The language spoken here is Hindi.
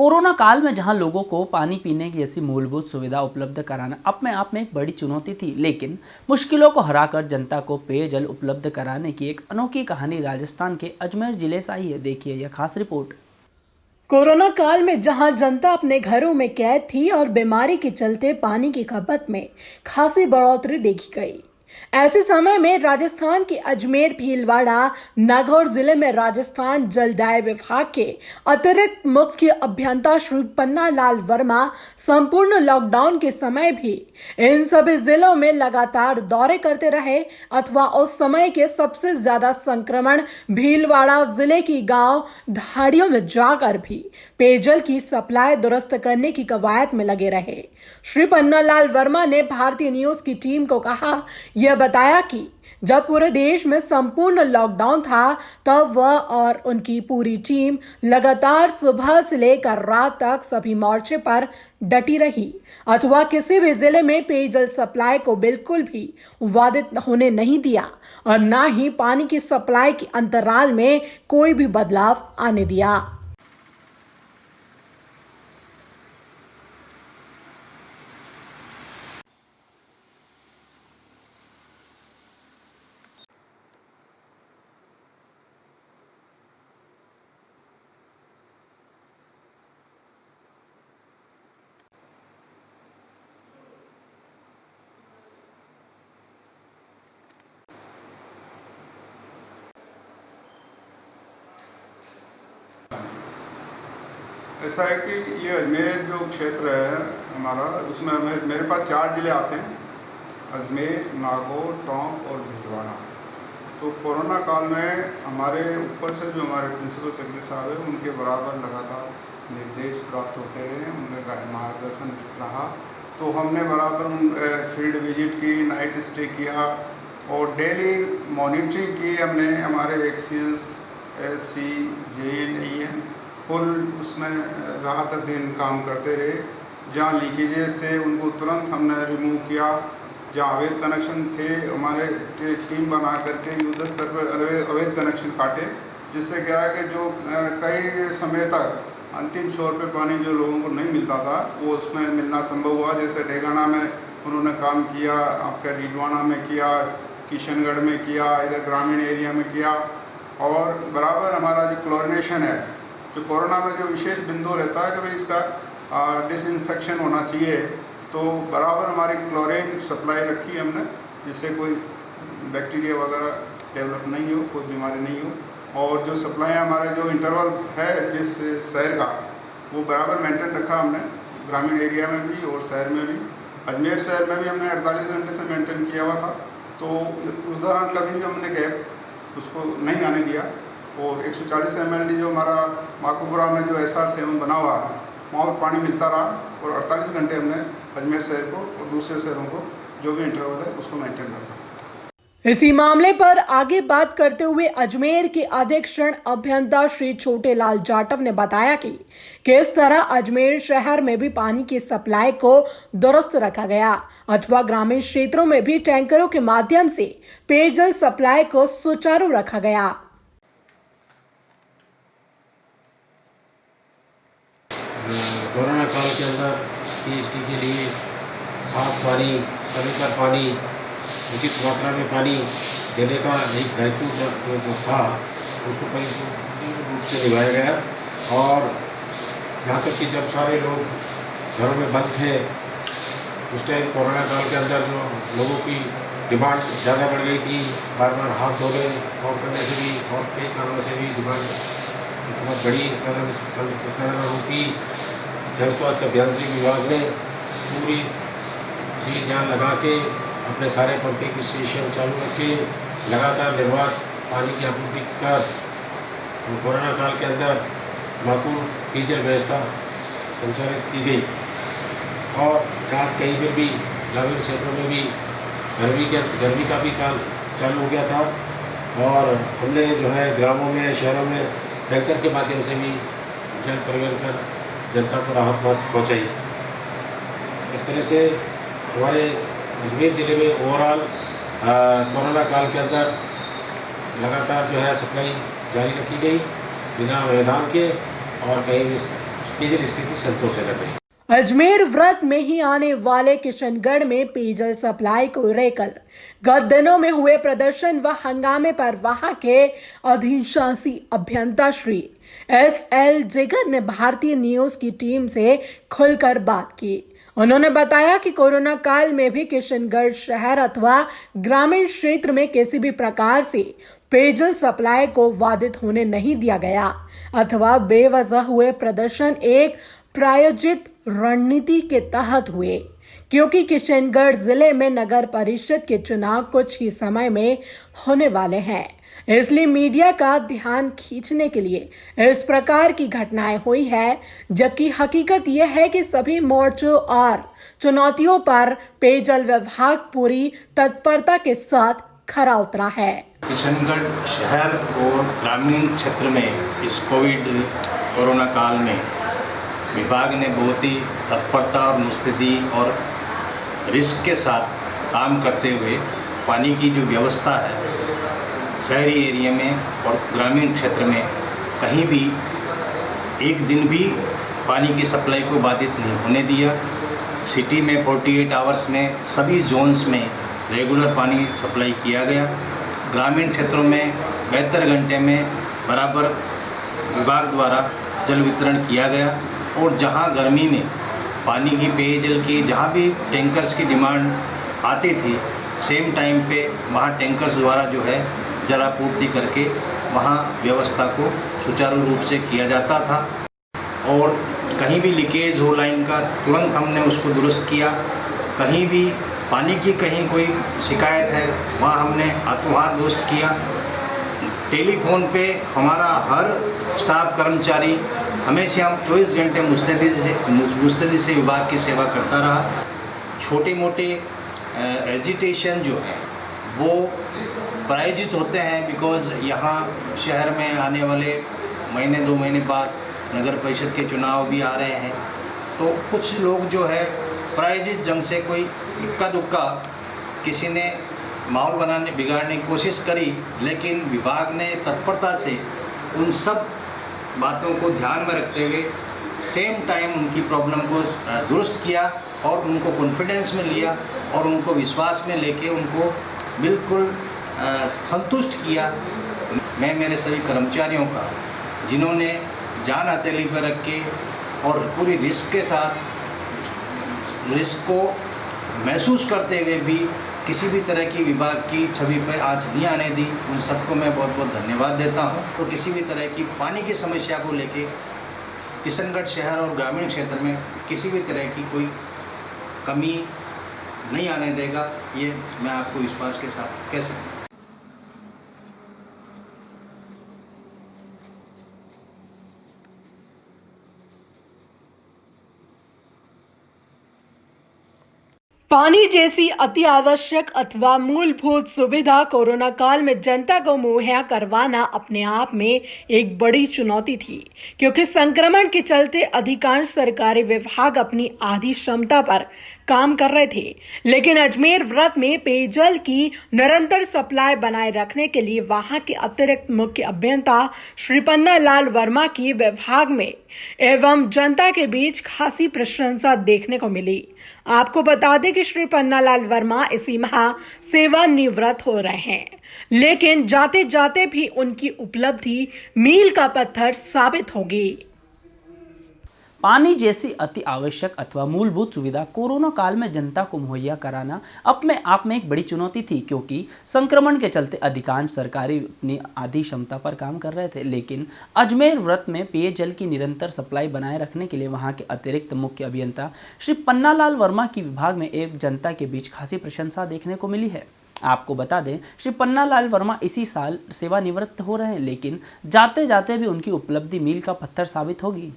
कोरोना काल में जहां लोगों को पानी पीने की ऐसी मूलभूत सुविधा उपलब्ध कराना अपने आप में एक बड़ी चुनौती थी, लेकिन मुश्किलों को हराकर जनता को पेयजल उपलब्ध कराने की एक अनोखी कहानी राजस्थान के अजमेर जिले से आई है। देखिए यह खास रिपोर्ट। कोरोना काल में जहां जनता अपने घरों में कैद थी और बीमारी के चलते पानी की खपत में खासी बढ़ोतरी देखी गई, ऐसे समय में राजस्थान के अजमेर, भीलवाड़ा, नागौर जिले में राजस्थान जलदाय विभाग के अतिरिक्त मुख्य अभियंता श्री पन्ना लाल वर्मा संपूर्ण लॉकडाउन के समय भी इन सभी जिलों में लगातार दौरे करते रहे अथवा उस समय के सबसे ज्यादा संक्रमण भीलवाड़ा जिले की गांव धाड़ियों में जाकर भी पेयजल की सप्लाई दुरुस्त करने की कवायद में लगे रहे। श्री पन्नालाल वर्मा ने भारतीय न्यूज की टीम को कहा, यह बताया कि जब पूरे देश में संपूर्ण लॉकडाउन था तब वह और उनकी पूरी टीम लगातार सुबह से लेकर रात तक सभी मोर्चे पर डटी रही अथवा किसी भी जिले में पेयजल सप्लाई को बिल्कुल भी बाधित होने नहीं दिया और न ही पानी की सप्लाई के अंतराल में कोई भी बदलाव आने दिया। ऐसा है कि ये अजमेर जो क्षेत्र है हमारा, उसमें मेरे पास 4 ज़िले आते हैं, अजमेर, नागौर, टोंक और भीलवाड़ा। तो कोरोना काल में हमारे ऊपर से जो हमारे प्रिंसिपल सेक्रेटरी साहब हैं उनके बराबर लगातार निर्देश प्राप्त होते रहे, उनका मार्गदर्शन रहा। तो हमने बराबर फील्ड विजिट की, नाइट स्टे किया और डेली मॉनिटरिंग की हमने। हमारे एक्सीएस, एससी, जेएन, फुल उसमें रात दिन काम करते रहे। जहाँ लीकेजेस थे उनको तुरंत हमने रिमूव किया। जहाँ अवैध कनेक्शन थे हमारे टीम बना करके युद्ध स्तर पर अवैध कनेक्शन काटे, जिससे क्या है कि जो कई समय तक अंतिम छोर पे पानी जो लोगों को नहीं मिलता था वो उसमें मिलना संभव हुआ। जैसे डेगाना में उन्होंने काम किया, आपका डीडवाना में किया, किशनगढ़ में किया, इधर ग्रामीण एरिया में किया। और बराबर हमारा जो क्लोरिनेशन है, जो कोरोना में जो विशेष बिंदु रहता है कि भाई इसका डिसइंफेक्शन होना चाहिए, तो बराबर हमारी क्लोरीन सप्लाई रखी हमने, जिससे कोई बैक्टीरिया वगैरह डेवलप नहीं हो, कोई बीमारी नहीं हो। और जो सप्लाई हमारा जो इंटरवल है जिस शहर का, वो बराबर मेंटेन रखा हमने, ग्रामीण एरिया में भी और शहर में भी। अजमेर शहर में भी हमने 48 घंटे से मेंटेन किया हुआ था। तो उस दौरान कभी भी हमने गैप उसको नहीं आने दिया। और 140 ml जो हमारा माकूपुरा में जो SR7 बना हुआ है वहाँ पर पानी मिलता रहा। और 48 घंटे हमने अजमेर शहर को और दूसरे शहरों को जो भी इंटरवल है उसको मेंटेन रखा। इसी मामले पर आगे बात करते हुए अजमेर के अधीक्षण अभियंता श्री छोटेलाल जाटव ने बताया कि किस तरह अजमेर शहर में भी पानी की सप्लाई को दुरुस्त रखा गया अथवा ग्रामीण क्षेत्रों में भी टैंकरों के माध्यम से पेयजल सप्लाई को सुचारू रखा गया। कोरोना काल के अंदर पीएचडी के लिए साफ पानी, तरीका पानी, उचित मात्रा में पानी देने का एक दायित्व जो था उसको पूर्ण रूप से निभाया गया। और यहाँ तक कि जब सारे लोग घरों में बंद थे उस टाइम कोरोना काल के अंदर जो लोगों की डिमांड ज़्यादा बढ़ गई थी, बार बार हाथ धोने और करने से भी और कई कारणों से भी डिमांड बहुत बड़ी कारणों की जन स्वास्थ्य अभियांत्रिकी विभाग ने पूरी चीज़ यहाँ लगा के अपने सारे पंपिंग स्टेशन चालू रखे, लगातार निर्बाध पानी की आपूर्ति कर कोरोना काल के अंदर माकूल पेयजल व्यवस्था संचालित की गई। और आज कहीं पर भी ग्रामीण क्षेत्रों में भी गर्मी का भी काल चालू हो गया था और हमने जो है ग्रामों में, शहरों में टैंकर के माध्यम से भी जल परिवहन कर जनता को राहत पहुँचाई। इस तरह से हमारे अजमेर ज़िले में ओवरऑल कोरोना काल के अंदर लगातार जो है सप्लाई जारी रखी गई बिना व्यवधान के और कहीं भी पेयजल स्थिति संतोषजनक रही। अजमेर व्रत में ही आने वाले किशनगढ़ में पेयजल सप्लाई को लेकर गत दिनों में हुए प्रदर्शन व हंगामे पर वहां के अधिशासी अभियंता श्री SL जिगर ने भारतीय न्यूज की टीम से खुलकर बात की। उन्होंने बताया कि कोरोना काल में भी किशनगढ़ शहर अथवा ग्रामीण क्षेत्र में किसी भी प्रकार से पेयजल सप्लाई को बाधित होने नहीं दिया गया अथवा बेवजह हुए प्रदर्शन एक प्रायोजित रणनीति के तहत हुए, क्योंकि किशनगढ़ जिले में नगर परिषद के चुनाव कुछ ही समय में होने वाले हैं, इसलिए मीडिया का ध्यान खींचने के लिए इस प्रकार की घटनाएं हुई है। जबकि हकीकत यह है कि सभी मोर्चों और चुनौतियों पर पेयजल विभाग पूरी तत्परता के साथ खरा उतरा है। किशनगढ़ शहर और ग्रामीण क्षेत्र में इस कोरोना काल में विभाग ने बहुत ही तत्परता और मुस्तैदी और रिस्क के साथ काम करते हुए पानी की जो व्यवस्था है शहरी एरिया में और ग्रामीण क्षेत्र में कहीं भी एक दिन भी पानी की सप्लाई को बाधित नहीं होने दिया। सिटी में 48 आवर्स में सभी जोन्स में रेगुलर पानी सप्लाई किया गया। ग्रामीण क्षेत्रों में 72 घंटे में बराबर विभाग द्वारा जल वितरण किया गया और जहां गर्मी में पानी की पेयजल की जहां भी टैंकर्स की डिमांड आती थी सेम टाइम पे वहां टैंकर्स द्वारा जो है जलापूर्ति करके वहां व्यवस्था को सुचारू रूप से किया जाता था और कहीं भी लीकेज हो लाइन का तुरंत हमने उसको दुरुस्त किया। कहीं भी पानी की कहीं कोई शिकायत है वहाँ हमने हाथों हाथ दुरुस्त किया। टेलीफोन पे हमारा हर स्टाफ कर्मचारी हमेशा हम 24 घंटे मुस्तैदी से विभाग की सेवा करता रहा। छोटे मोटे एजिटेशन जो है वो प्रायोजित होते हैं बिकॉज़ यहाँ शहर में आने वाले महीने 2 महीने बाद नगर परिषद के चुनाव भी आ रहे हैं, तो कुछ लोग जो है प्रायोजित ढंग से कोई इक्का दुक्का किसी ने माहौल बिगाड़ने की कोशिश करी, लेकिन विभाग ने तत्परता से उन सब बातों को ध्यान में रखते हुए सेम टाइम उनकी प्रॉब्लम को दुरुस्त किया और उनको कॉन्फिडेंस में लिया और उनको विश्वास में लेके उनको बिल्कुल संतुष्ट किया। मैं मेरे सभी कर्मचारियों का जिन्होंने जान हथेली पर रख के और पूरी रिस्क के साथ रिस्क को महसूस करते हुए भी किसी भी तरह की विभाग की छवि पर आँच नहीं आने दी, उन सबको मैं बहुत बहुत धन्यवाद देता हूँ। तो किसी भी तरह की पानी की समस्या को लेके किशनगढ़ शहर और ग्रामीण क्षेत्र में किसी भी तरह की कोई कमी नहीं आने देगा, ये मैं आपको विश्वास के साथ कह सकता हूँ। पानी जैसी अति आवश्यक अथवा मूलभूत सुविधा कोरोना काल में जनता को मुहैया करवाना अपने आप में एक बड़ी चुनौती थी, क्योंकि संक्रमण के चलते अधिकांश सरकारी विभाग अपनी आधी क्षमता पर काम कर रहे थे। लेकिन अजमेर व्रत में पेयजल की निरंतर सप्लाई बनाए रखने के लिए वहां के अतिरिक्त मुख्य अभियंता श्री पन्ना लाल वर्मा की विभाग में एवं जनता के बीच खासी प्रशंसा देखने को मिली। आपको बता दें कि श्री पन्ना लाल वर्मा इसी माह सेवानिवृत्त हो रहे हैं, लेकिन जाते जाते भी उनकी उपलब्धि मील का पत्थर साबित होगी। पानी जैसी अति आवश्यक अथवा मूलभूत सुविधा कोरोना काल में जनता को मुहैया कराना अपने आप में एक बड़ी चुनौती थी, क्योंकि संक्रमण के चलते अधिकांश सरकारी अपनी आधी क्षमता पर काम कर रहे थे। लेकिन अजमेर व्रत में पेयजल की निरंतर सप्लाई बनाए रखने के लिए वहां के अतिरिक्त मुख्य अभियंता श्री पन्ना लाल वर्मा की विभाग में एक जनता के बीच खासी प्रशंसा देखने को मिली है। आपको बता दें, श्री पन्ना लाल वर्मा इसी साल सेवानिवृत्त हो रहे हैं, लेकिन जाते जाते भी उनकी उपलब्धि मील का पत्थर साबित होगी।